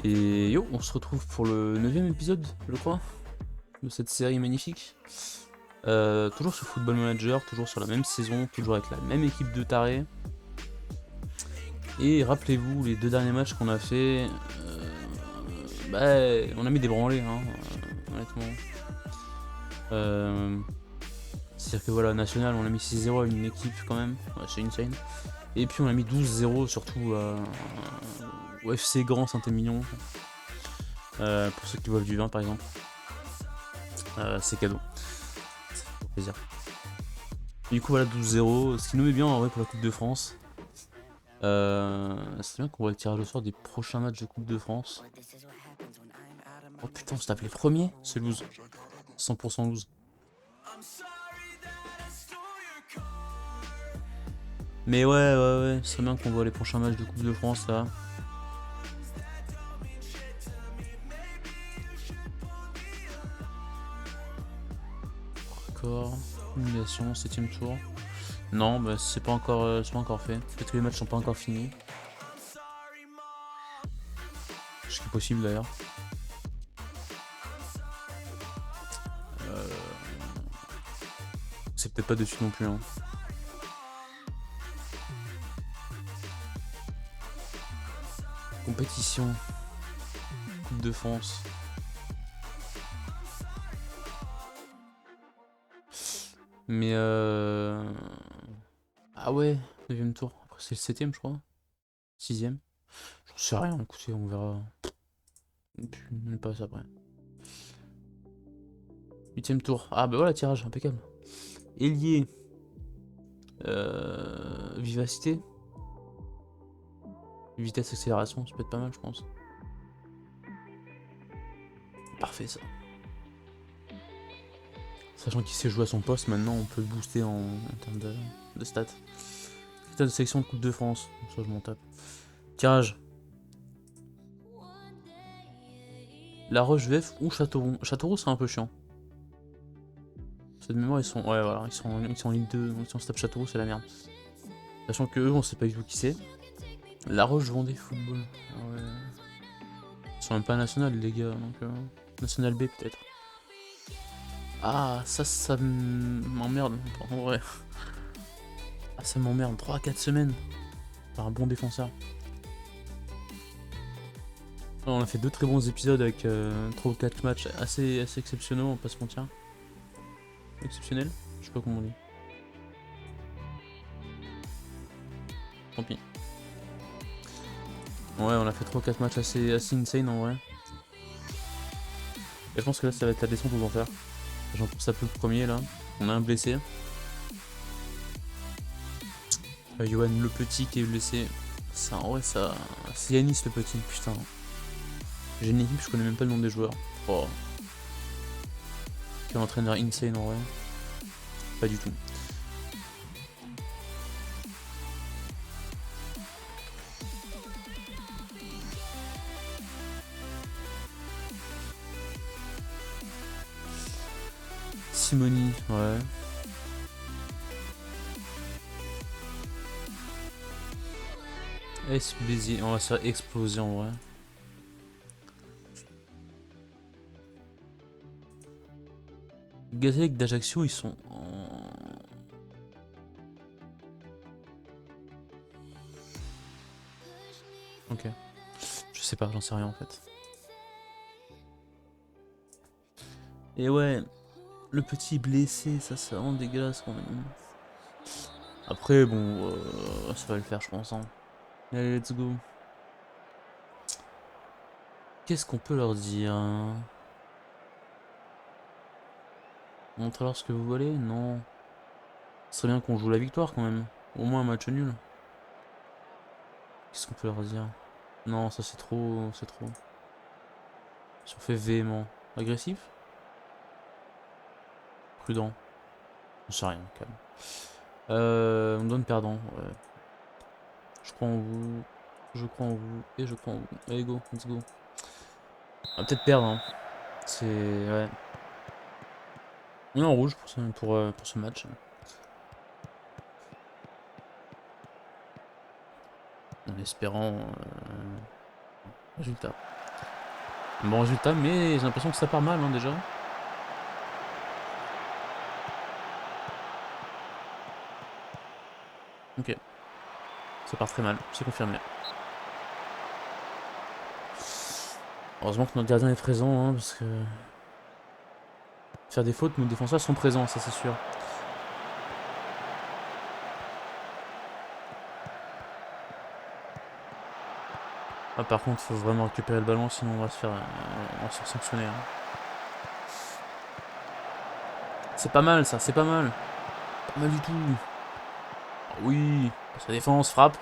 Et yo, on se retrouve pour le 9ème épisode, je crois, de cette série magnifique. Toujours sur Football Manager, toujours sur la même saison, toujours avec la même équipe de tarés. Et rappelez-vous, les 2 derniers matchs qu'on a fait, on a mis des branlées, hein, honnêtement. C'est-à-dire que voilà, National, on a mis 6-0 à une équipe quand même, ouais, c'est insane. Et puis on a mis 12-0 surtout au FC Grand Saint-Émilion. Pour ceux qui boivent du vin par exemple. C'est cadeau. Ça fait plaisir. Du coup voilà 12-0, ce qui nous met bien en vrai pour la Coupe de France. C'est bien qu'on voit le tirage au sort des prochains matchs de Coupe de France. Oh putain, on se tape les premiers. C'est loose. 100% loose. Mais ouais, c'est bien qu'on voit les prochains matchs de Coupe de France là. Record, humiliation, 7ème tour. Non, bah c'est pas encore fait. Peut-être que les matchs sont pas encore finis. Ce qui est possible d'ailleurs. C'est peut-être pas dessus non plus. Hein. Compétition. Coupe de France. Mais ah ouais, 9ème tour. Après c'est le 7ème je crois. 6ème. J'en sais rien, écoutez, on verra. Et puis, on passe après. 8ème tour. Ah bah voilà, tirage, impeccable. Ailier. Vivacité. Vitesse, accélération, ça peut être pas mal je pense. Parfait ça. Sachant qu'il sait jouer à son poste, maintenant on peut le booster en termes de stats. Critères de sélection de Coupe de France. Ça je m'en tape. Tirage. La Roche VF ou Châteauroux. Châteauroux c'est un peu chiant. Cette mémoire ils sont. Ouais voilà, ils sont en Ligue 2, donc si on se tape Châteauroux c'est la merde. Sachant que eux on sait pas du tout qui c'est. La Roche Vendée Football. Ah ouais. Ils sont même pas national les gars, donc National B peut-être. Ah ça m'emmerde en vrai. Ah ça m'emmerde, 3 à 4 semaines. Par un bon défenseur. On a fait 2 très bons épisodes avec 3 ou 4 matchs assez exceptionnels, on va pas se mentir. Exceptionnel, je sais pas comment on dit. Tant pis. Ouais, on a fait 3 ou 4 matchs assez insane en vrai. Et je pense que là ça va être la descente aux enfers. J'en pense un peu le premier là. On a un blessé. Johan le petit qui est blessé. Ça en vrai ça. C'est Yanis le petit, putain. J'ai une équipe, je connais même pas le nom des joueurs. Oh. Quel entraîneur insane en vrai. Pas du tout. Simoni, ouais. S Béziers, on va se faire exploser en vrai. Gazélec d'Ajaccio, ils sont en. Ok. Je sais pas, j'en sais rien en fait. Et ouais, le petit blessé, ça c'est vraiment dégueulasse quand même. Après, bon, ça va le faire, je pense. Hein. Allez, let's go. Qu'est-ce qu'on peut leur dire? Montrez-leur ce que vous voulez? Non. Ce serait bien qu'on joue la victoire quand même. Au moins un match nul. Qu'est-ce qu'on peut leur dire? Non, ça c'est trop, c'est trop. Si on fait véhément. Agressif? Prudent. Je sais rien, calme. On donne perdant, ouais. Je crois en vous. Je crois en vous. Et je crois en vous. Allez, go, let's go. On va peut-être perdre, hein. C'est. Ouais. On est en rouge pour ce match. En espérant. Résultat. Un bon résultat, mais j'ai l'impression que ça part mal, hein, déjà. Ok. Ça part très mal, c'est confirmé. Heureusement que notre gardien est présent, hein, parce que... Faire des fautes, nos défenseurs sont présents, ça c'est sûr. Ah, par contre, faut vraiment récupérer le ballon, sinon on va se faire sanctionner. Hein. C'est pas mal ça, c'est pas mal. Pas mal du tout. Ah oui, sa défense, frappe.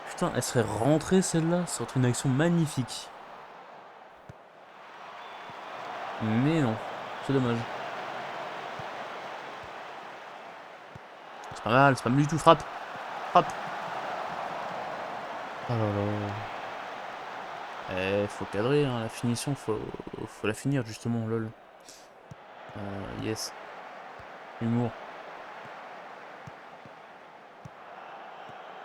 Putain, elle serait rentrée celle-là, ça serait une action magnifique. Mais non, c'est dommage. C'est pas mal du tout, frappe. Frappe. Oh là là. Faut cadrer, hein, la finition, faut la finir justement, lol. Yes. Humour.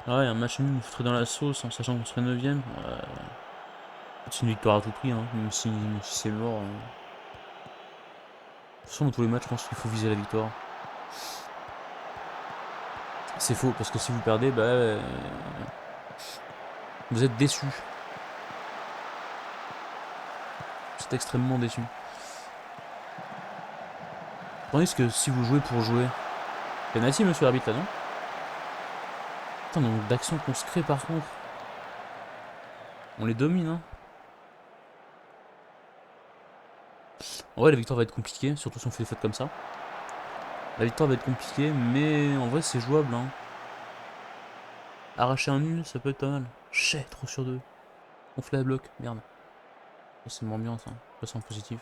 Ah ouais, un match nul, foutre dans la sauce en sachant qu'on serait 9ème. C'est une victoire à tout prix, hein, même si c'est mort. De toute façon, dans tous les matchs, je pense qu'il faut viser la victoire. C'est faux, parce que si vous perdez, bah, vous êtes déçu. Vous êtes extrêmement déçu. Tandis que si vous jouez pour jouer. Penalty, monsieur l'arbitre, là, non? Putain, donc d'action qu'on se crée par contre. On les domine, hein. En vrai, la victoire va être compliquée, surtout si on fait des fautes comme ça. La victoire va être compliquée, mais en vrai, c'est jouable, hein. Arracher un nul, ça peut être pas mal. Chais, 3 sur 2. On fait la bloc, merde. C'est moins bien ça, là c'est en positif.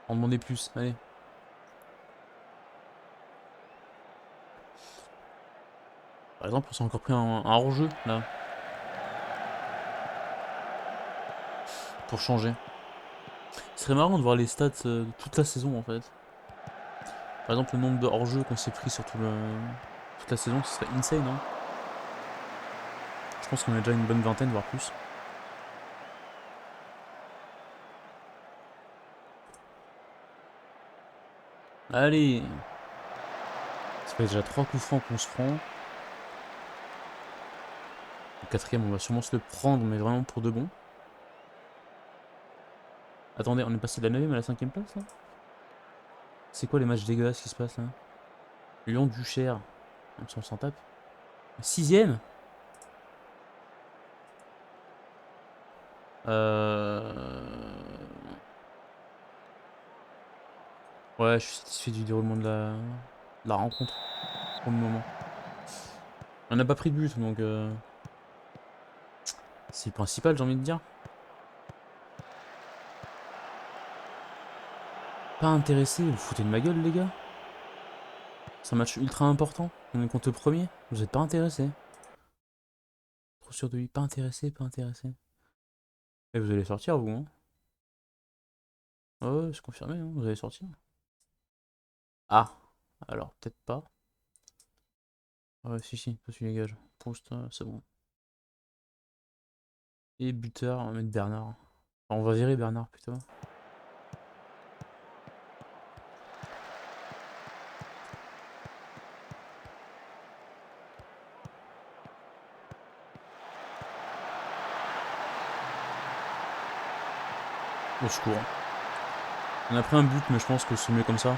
En demander plus, allez. Par exemple, on s'est encore pris un hors-jeu, là. Pour changer. Ce serait marrant de voir les stats de toute la saison, en fait. Par exemple, le nombre de hors-jeu qu'on s'est pris sur toute la saison, ce serait insane, hein. Je pense qu'on a déjà une bonne vingtaine, voire plus. Allez. Ça fait déjà 3 coups francs qu'on se prend. Le quatrième, on va sûrement se le prendre, mais vraiment pour de bon. Attendez, on est passé de la 9ème à la 5ème place, là? C'est quoi les matchs dégueulasses qui se passent, là? Lyon du Cher. Même si on s'en tape. 6ème. Ouais, je suis satisfait du déroulement de la rencontre, pour le moment. On n'a pas pris de but, donc c'est le principal, j'ai envie de dire. Pas intéressé, vous foutez de ma gueule, les gars? C'est un match ultra important, on est contre le premier, vous êtes pas intéressé. Trop sûr de lui, pas intéressé, pas intéressé. Et vous allez sortir, vous, hein? Ah ouais, c'est confirmé, hein, vous allez sortir. Ah, alors peut-être pas. Ah ouais, si, toi tu dégages. Proust, c'est bon. Et buteur, on va mettre Bernard. Enfin, on va virer Bernard plutôt. Au secours. On a pris un but, mais je pense que c'est mieux comme ça.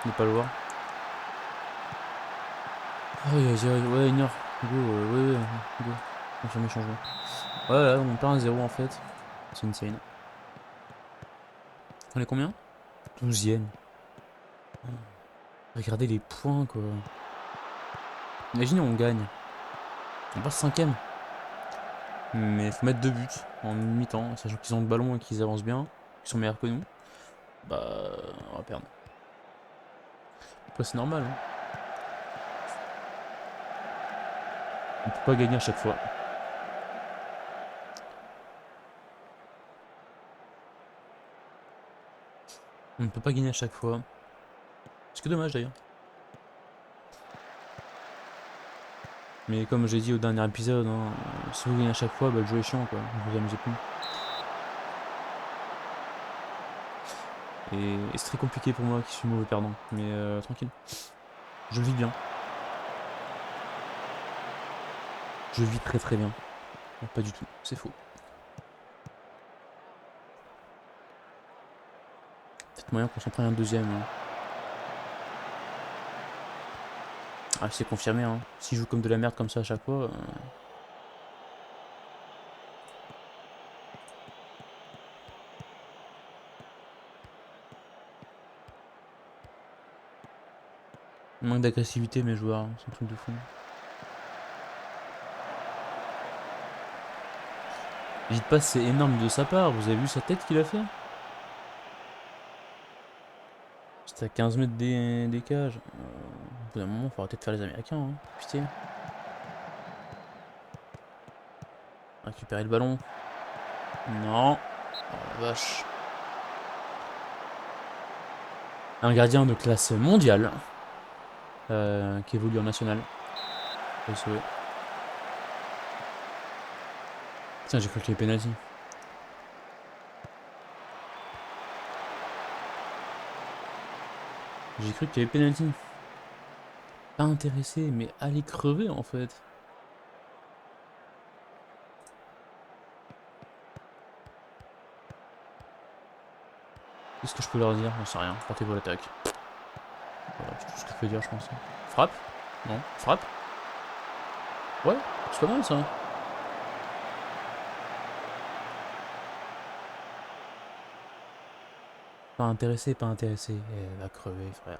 Ne pas le voir. Aïe aïe aïe, ouais, une heure. Go, ouais, go. Confirmé changement. Ouais, là, on perd un 0 en fait. C'est insane. On est combien? 12ème. Regardez les points, quoi. Imaginez, on gagne. On passe 5ème. Mais faut mettre 2 buts en une mi-temps, sachant qu'ils ont le ballon et qu'ils avancent bien, qu'ils sont meilleurs que nous. Bah, on va perdre. Après, c'est normal. Hein. On peut pas gagner à chaque fois. On ne peut pas gagner à chaque fois. C'est que dommage d'ailleurs. Mais comme j'ai dit au dernier épisode, hein, si vous gagnez à chaque fois, bah, le jeu est chiant quoi, vous vous amusez plus. Et c'est très compliqué pour moi qui suis mauvais perdant, mais tranquille. Je le vis bien. Je le vis très très bien. Non, pas du tout, c'est faux. Peut-être moyen qu'on s'en prenne un deuxième. Hein. Ah, c'est confirmé, hein. S'il joue comme de la merde comme ça à chaque fois. Manque d'agressivité, mes joueurs, hein. C'est un truc de fou. Dites pas, c'est énorme de sa part. Vous avez vu sa tête qu'il a fait? C'était à 15 mètres des cages. Au bout d'un moment, il faudra peut-être faire les Américains. Hein. Pitié. Récupérer le ballon. Non. Oh la vache. Un gardien de classe mondiale. Qui évolue en national. Tiens, j'ai cru qu'il y avait penalty. J'ai cru qu'il y avait penalty. Pas intéressé, mais allez crever en fait. Qu'est-ce que je peux leur dire? J'en sais rien. Partez-vous à l'attaque. Voilà, c'est tout ce que je peux dire, je pense. Frappe? Non. Frappe? Ouais, c'est pas mal ça. Pas intéressé, pas intéressé. Elle va crever, frère.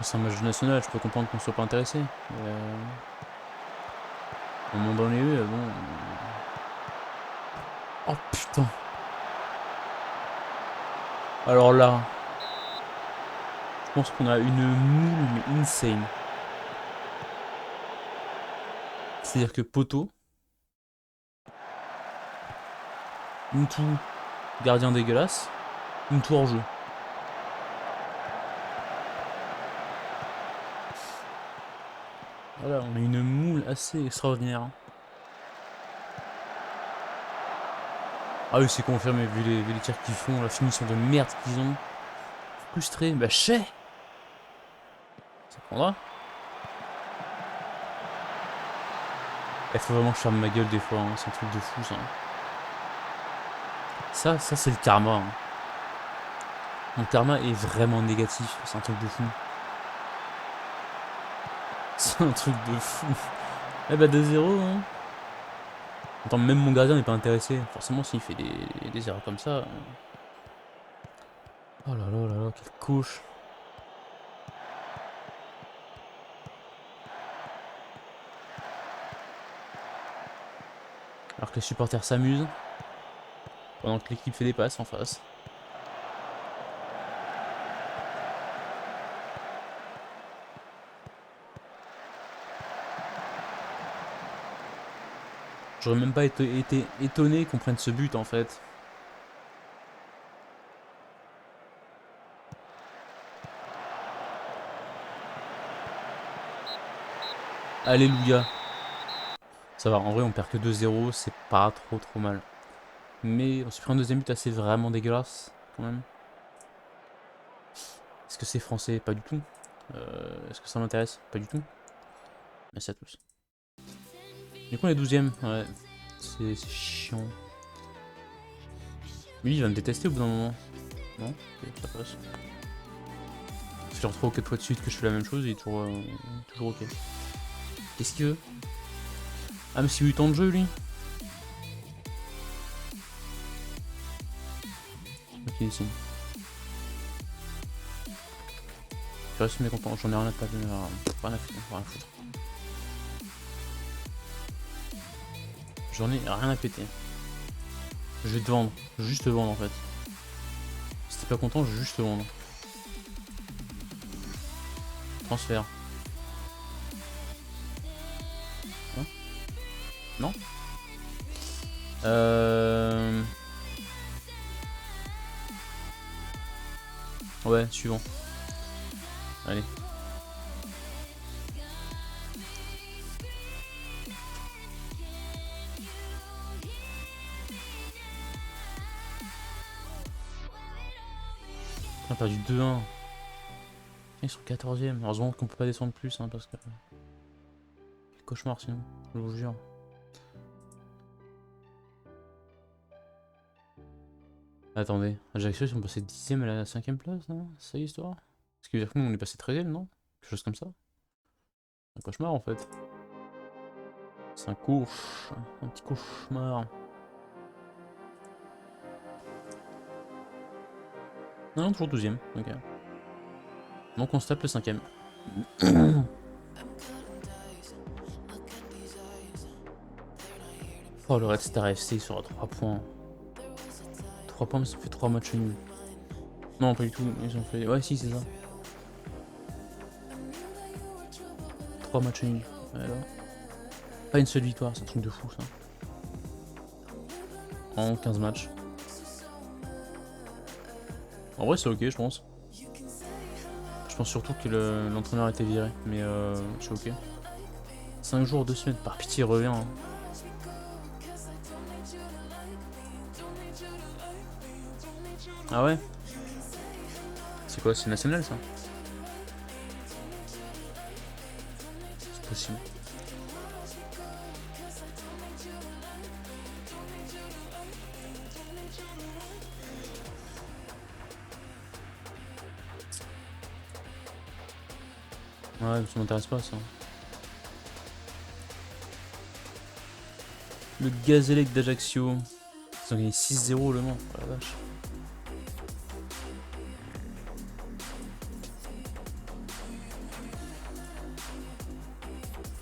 C'est un match national, je peux comprendre qu'on soit pas intéressé. À un moment donné, bon. Oh putain. Alors là, je pense qu'on a une moule, mais insane. C'est-à-dire que poteau, une tout gardien dégueulasse, une tout hors jeu. Voilà, on a une moule assez extraordinaire. Ah oui, c'est confirmé, vu les tirs qu'ils font, la finition de merde qu'ils ont. Frustré, bah chais. Ça prendra. Il faut vraiment que je ferme ma gueule des fois, hein. C'est un truc de fou ça. Ça c'est le karma. Hein. Mon karma est vraiment négatif, c'est un truc de fou. C'est un truc de fou. Eh bah 2-0, hein. Attends, même mon gardien n'est pas intéressé. Forcément, s'il fait des erreurs comme ça. Oh là là là là, quelle couche. Alors que les supporters s'amusent. Pendant que l'équipe fait des passes en face. J'aurais même pas été étonné qu'on prenne ce but en fait. Alléluia. Ça va, en vrai on perd que 2-0, c'est pas trop mal. Mais on s'est pris un deuxième but assez vraiment dégueulasse quand même. Est-ce que c'est français? Pas du tout. Est-ce que ça m'intéresse? Pas du tout. Merci à tous. Du coup on est 12ème, ouais. C'est chiant. Lui il va me détester au bout d'un moment. Non? Ok, ça passe. Ça fait genre 3 ou 4 fois de suite que je fais la même chose et il est toujours ok. Qu'est-ce qu'il veut? Ah mais s'il a eu tant de jeu lui. Ok ici. Je reste mécontent, j'en ai rien à taper, rien à foutre. J'en ai rien à péter. Je vais te vendre, je vais juste te vendre en fait. Si t'es pas content, je vais juste te vendre. Transfert. Hein? Non? Ouais, suivant. Allez. On a perdu 2-1. Ils sont 14ème. Heureusement qu'on peut pas descendre plus, hein, parce que... Cauchemar sinon, je vous jure. Attendez, Ajaccio ils sont passés 10ème à la 5ème place, non? C'est ça l'histoire? Ce qui veut dire que nous on est passé 13ème, non? Quelque chose comme ça. Un cauchemar en fait. C'est un petit cauchemar. Non, toujours 12ème, ok. Donc on se tape le 5ème. Oh, le Red Star FC sur 3 points. 3 points, mais ça fait 3 matchs nuls. Non, pas du tout, ils ont fait... Ouais, si, c'est ça. 3 matchs nuls. Alors. Pas une seule victoire, c'est un truc de fou ça. En 15 matchs. En vrai, c'est ok, je pense. Je pense surtout que l'entraîneur a été viré, mais c'est ok. 5 jours, 2 semaines, par pitié, reviens. Hein. Ah ouais? C'est quoi, c'est national ça? C'est possible. Ouais, ça m'intéresse pas ça. Le Gazélec d'Ajaccio. Ils ont gagné 6-0 le Mans, oh la vache.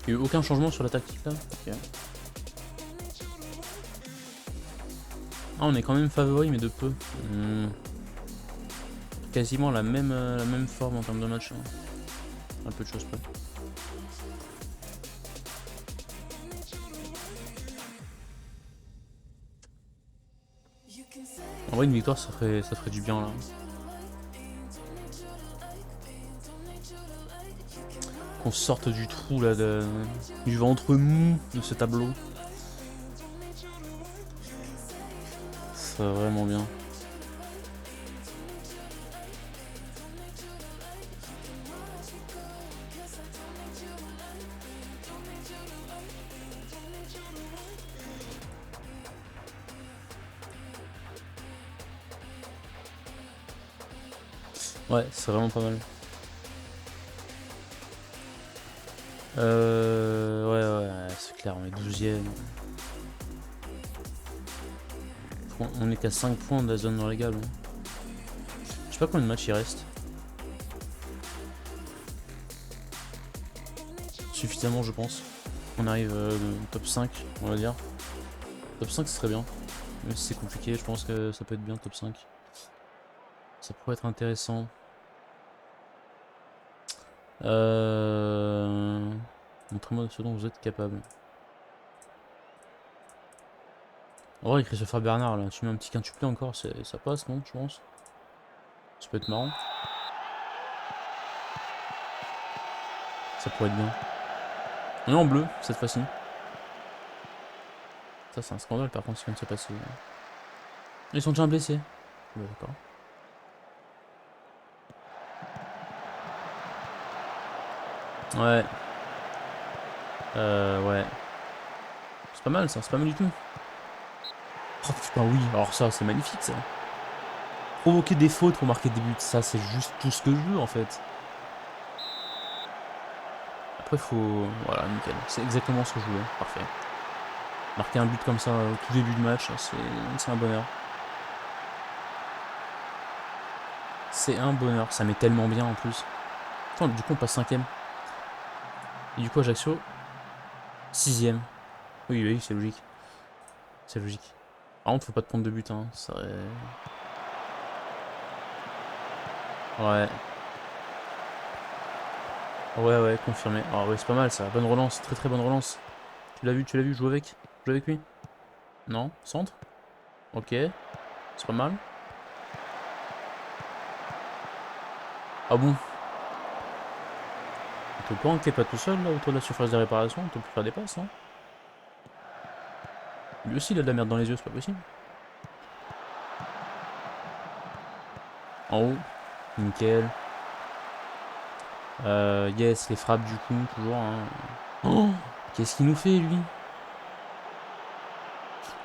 Il n'y a eu aucun changement sur la tactique là? Ok. Ah, on est quand même favori, mais de peu. Quasiment la même forme en termes de match. Hein. Un peu de choses près. En vrai, une victoire, ça ferait du bien là. Qu'on sorte du trou là, du ventre mou de ce tableau. Ça va vraiment bien. Ouais, c'est vraiment pas mal. Ouais, c'est clair, on est 12ème. On est qu'à 5 points de la zone relégable. Je sais pas combien de matchs il reste. Suffisamment, je pense. On arrive top 5, on va dire. Top 5, ce serait bien. Même si c'est compliqué, je pense que ça peut être bien, top 5. Ça pourrait être intéressant. Montrez-moi ce dont vous êtes capable. En vrai, Christopher Bernard, là, tu mets un petit quintuplet encore, ça passe, non, je pense. Ça peut être marrant. Ça pourrait être bien. On est en bleu, cette fois-ci. Ça, c'est un scandale, par contre, ce qui vient de se passer. Ils sont déjà blessés. Ouais, d'accord. Ouais. Ouais. C'est pas mal, ça, c'est pas mal du tout. Oh putain, oui, alors ça, c'est magnifique, ça. Provoquer des fautes pour marquer des buts, ça, c'est juste tout ce que je veux, en fait. Après, faut... Voilà, nickel. C'est exactement ce que je voulais. Parfait. Marquer un but comme ça au tout début de match, c'est un bonheur. C'est un bonheur. Ça met tellement bien, en plus. Attends, du coup, on passe 5ème. Et du coup, Ajaccio, 6ème. Oui, oui, c'est logique. C'est logique. Par contre, faut pas te prendre de but, hein. Ça serait... Ouais. Ouais, confirmé. Ah ouais, c'est pas mal ça. Bonne relance, très très bonne relance. Tu l'as vu, joue avec. Joue avec lui. Non, centre. Ok, c'est pas mal. Ah bon? T'es au courant que t'es pas tout seul là autour de la surface de réparation, t'as pu faire des passes, hein. Lui aussi il a de la merde dans les yeux, c'est pas possible. En haut, nickel. Yes, les frappes du coup, toujours. Hein. Oh, qu'est-ce qu'il nous fait lui?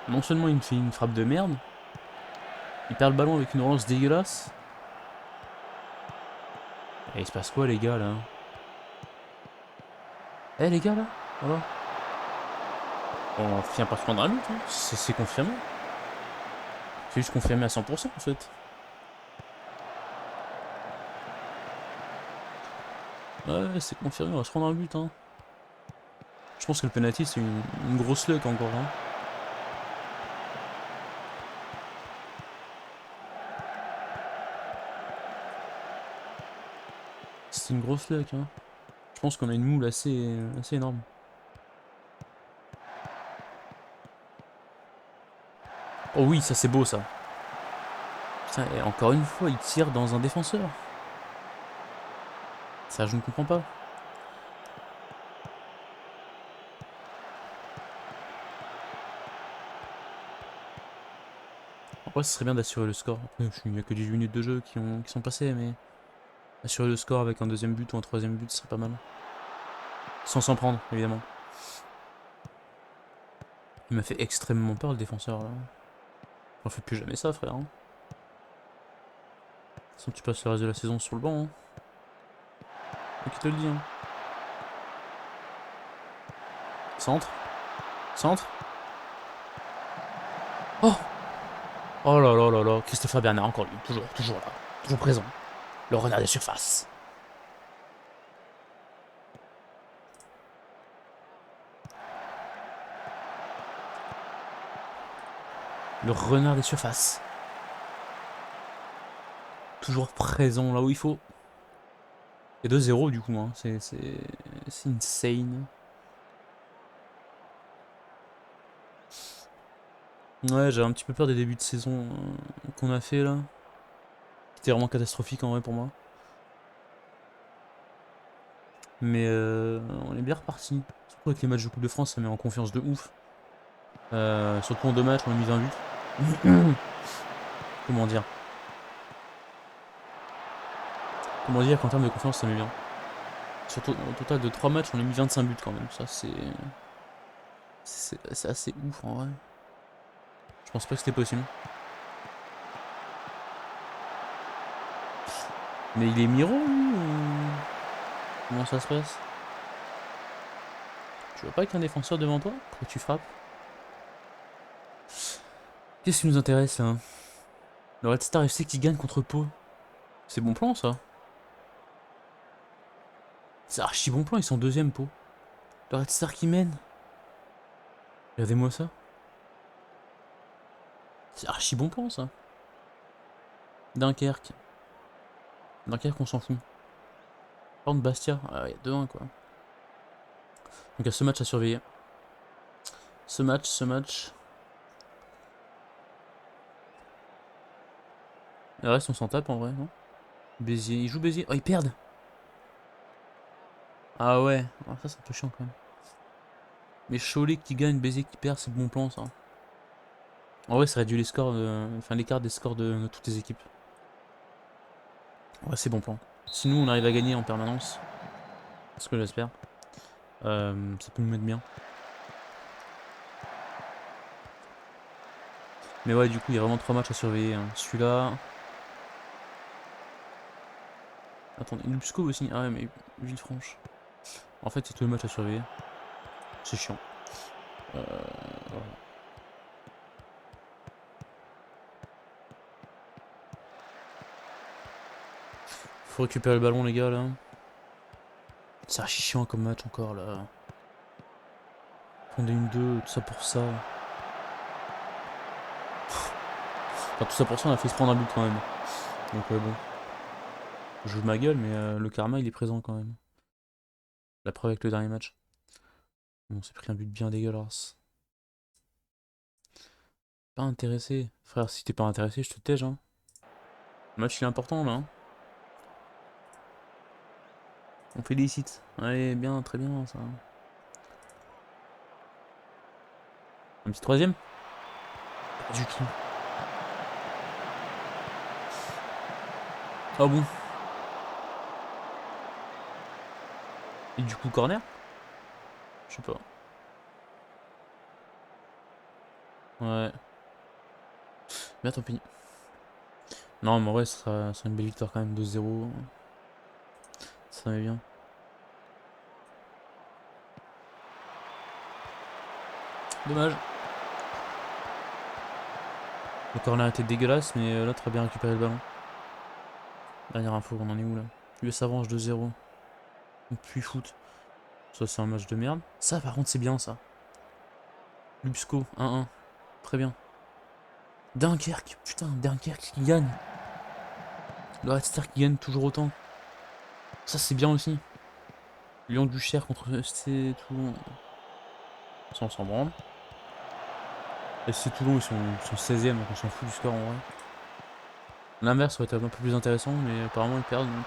Non seulement il me fait une frappe de merde, il perd le ballon avec une relance dégueulasse. Et il se passe quoi les gars là? Eh les gars là? Voilà. On finit par se prendre un but, hein. C'est confirmé. C'est juste confirmé à 100% en fait. Ouais, c'est confirmé, on va se prendre un but. Hein. Je pense que le penalty c'est une grosse luck encore. Hein. C'est une grosse luck. Hein. Je pense qu'on a une moule assez énorme. Oh oui, ça c'est beau ça. Putain, et encore une fois, il tire dans un défenseur. Ça, je ne comprends pas. En vrai, ce serait bien d'assurer le score. Après, il n'y a que 18 minutes de jeu qui sont passées, mais assurer le score avec un deuxième but ou un troisième but, ce serait pas mal. Sans s'en prendre, évidemment. Il m'a fait extrêmement peur, le défenseur, là. On fait plus jamais ça, frère. Hein. Sinon, tu passes le reste de la saison sur le banc. Hein. Moi qui te le dis. Hein. Centre. Centre. Oh. Oh là là là là. Christopher Bernard, encore lui. Toujours là. Toujours présent. Le renard des surfaces. Le renard des surfaces. Toujours présent là où il faut. Et 2-0 du coup. Hein. C'est insane. Ouais, j'ai un petit peu peur des débuts de saison qu'on a fait là. C'était vraiment catastrophique en vrai pour moi. Mais on est bien reparti. Surtout avec les matchs de Coupe de France, ça met en confiance de ouf. Surtout en 2 matchs, on a mis 20 buts. Comment dire? Comment dire qu'en termes de confiance, ça met bien. Surtout au total de 3 matchs, on a mis 25 buts quand même. Ça, c'est assez ouf en vrai. Je pense pas que c'était possible. Mais il est Miro, lui ou... Comment ça se passe? Tu vois pas qu'un défenseur devant toi? Pourquoi tu frappes? Qu'est-ce qui nous intéresse là? Le Red Star FC qui gagne contre Pau. C'est bon plan ça. C'est archi bon plan, ils sont deuxième Pau. Le Red Star qui mène. Regardez-moi ça. C'est archi bon plan ça. Dunkerque. Dunkerque on s'en fout. Par contre Bastia, il y a 2-1 quoi. Donc il y a ce match à surveiller. Ce match. Le reste on s'en tape en vrai, non? Béziers, ils jouent Béziers. Oh ils perdent. Ah ouais, ah, ça c'est un peu chiant quand même. Mais Cholet qui gagne, Béziers qui perd, c'est bon plan ça. En vrai ça réduit les scores, enfin l'écart des scores de toutes les équipes. Ouais c'est bon plan. Si nous on arrive à gagner en permanence, ce que j'espère, ça peut nous mettre bien. Mais ouais du coup il y a vraiment 3 matchs à surveiller. Hein. Celui-là. Attendez, Lupsco aussi. Ah ouais mais Villefranche. En fait c'est tous les matchs à surveiller. C'est chiant. Voilà. Faut récupérer le ballon les gars là. C'est archi chiant comme match encore là. Prendre une 2, tout ça pour ça. Enfin tout ça pour ça on a fait se prendre un but quand même. Donc bon. Je joue ma gueule mais le karma il est présent quand même. La preuve avec le dernier match. On s'est pris un but bien dégueulasse. Pas intéressé. Frère si t'es pas intéressé je te tège hein. Le match il est important là. Hein. On félicite. Allez, bien, très bien ça. Un petit troisième? Pas du tout. Ah bon? Et du coup, corner? Je sais pas. Ouais. Mais tant pis. Non, mais en vrai, ça sera une belle victoire quand même, 2-0. Ça va bien. Dommage. Le corner était dégueulasse, mais l'autre a bien récupéré le ballon. Dernière info, on en est où là? US avance 2-0. Donc puis foot. Ça, c'est un match de merde. Ça, par contre, c'est bien ça. Lubsco, 1-1. Très bien. Dunkerque, putain, Dunkerque qui gagne. Le Red Star qui gagne toujours autant. Ça, c'est bien aussi. Lyon du Cher contre SC et tout. Ça, on s'en branle. SC Toulon, ils sont 16ème, donc on s'en fout du score en vrai. L'inverse aurait été un peu plus intéressant, mais apparemment ils perdent donc.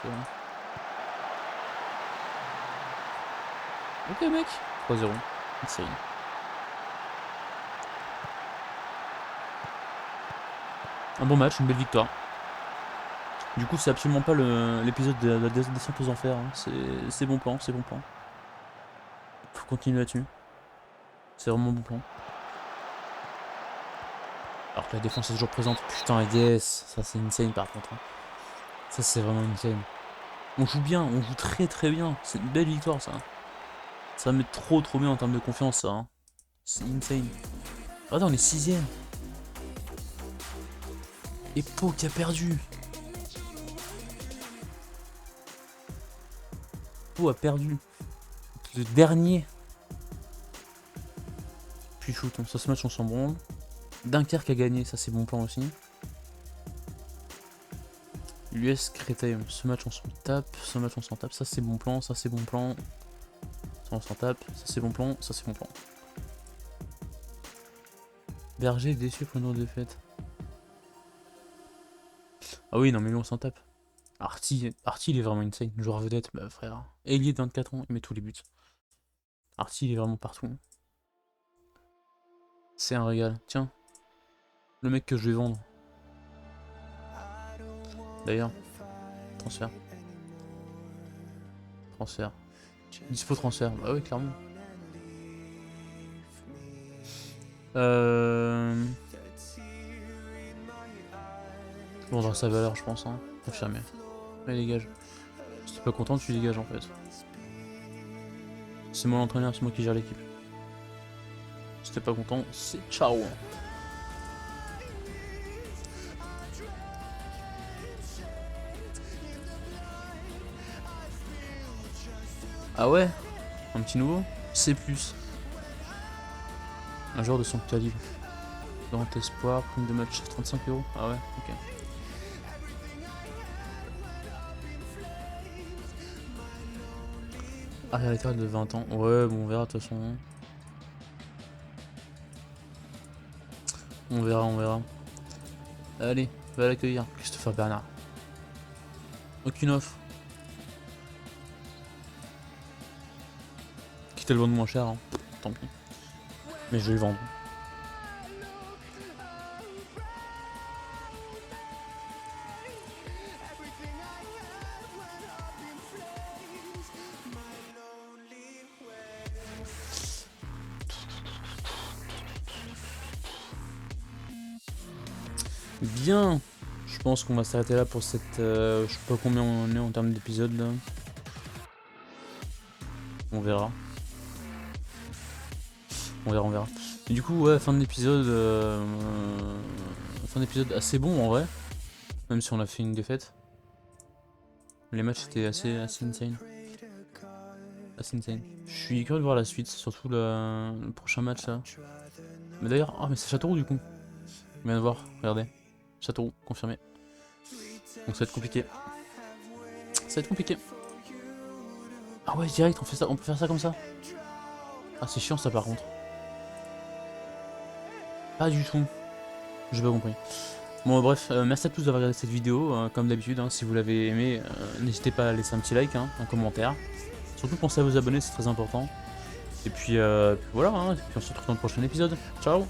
Ok, mec. 3-0. Insane. Un bon match, une belle victoire. Du coup, c'est absolument pas l'épisode de la descente aux enfers. Hein. C'est bon plan, c'est bon plan. Faut continuer là-dessus. C'est vraiment bon plan. Alors que la défense est toujours présente. Putain, yes. Ça, c'est insane par contre. Hein. Ça, c'est vraiment insane. On joue bien, on joue très très bien. C'est une belle victoire, ça. Ça va mettre trop trop bien en termes de confiance, ça. Hein. C'est insane. Attends, on est 6ème. Et Pau qui a perdu. Pau a perdu. Le dernier. Puis foot, ça ce match on s'en branle. Dunkerque a gagné, ça c'est bon plan aussi. L'US Créteil, ce match on s'en tape, ce match on s'en tape, ça c'est bon plan, ça c'est bon plan. Ça on s'en tape, ça c'est bon plan, ça c'est bon plan. Berger déçu pour une défaite. Ah oui, non mais lui on s'en tape. Arty il est vraiment insane, joueur vedette, bah frère. Ailier de 24 ans, il met tous les buts. Arty il est vraiment partout. C'est un régal, tiens. Le mec que je vais vendre. D'ailleurs, transfert. Transfert. Dispo transfert, bah oui clairement. Bon, dans sa valeur, je pense, hein. Confirmé. Allez, dégage. Si t'es pas content, tu dégages en fait. C'est moi l'entraîneur, c'est moi qui gère l'équipe. Si t'es pas content, c'est ciao. Ah ouais? Un petit nouveau? C+. Un joueur de son calibre. Grand espoir, prime de match 35 €. Ah ouais, ok. Arrière latéral de 20 ans. Ouais, bon, on verra de toute façon. On verra, on verra. Allez, va l'accueillir. Christopher Bernard. Aucune offre. Quitte à le vendre moins cher, hein. Tant pis. Mais je vais le vendre. Bien. Je pense qu'on va s'arrêter là pour cette... je sais pas combien on est en termes d'épisodes là. On verra. On verra, on verra. Et du coup, ouais, fin d'épisode assez bon en vrai. Même si on a fait une défaite. Les matchs étaient assez insane. Assez insane. Je suis curieux de voir la suite, surtout le prochain match là. Mais d'ailleurs, ah mais c'est Châteauroux du coup. On vient de voir, regardez. Châteauroux, confirmé. Donc ça va être compliqué. Ça va être compliqué. Ah ouais, direct, on peut faire ça comme ça. Ah c'est chiant ça par contre. Pas du tout. J'ai pas compris. Bon bref, merci à tous d'avoir regardé cette vidéo, comme d'habitude, hein, si vous l'avez aimé, n'hésitez pas à laisser un petit like, hein, un commentaire. Surtout pensez à vous abonner, c'est très important. Et puis voilà, hein, et puis on se retrouve dans le prochain épisode. Ciao!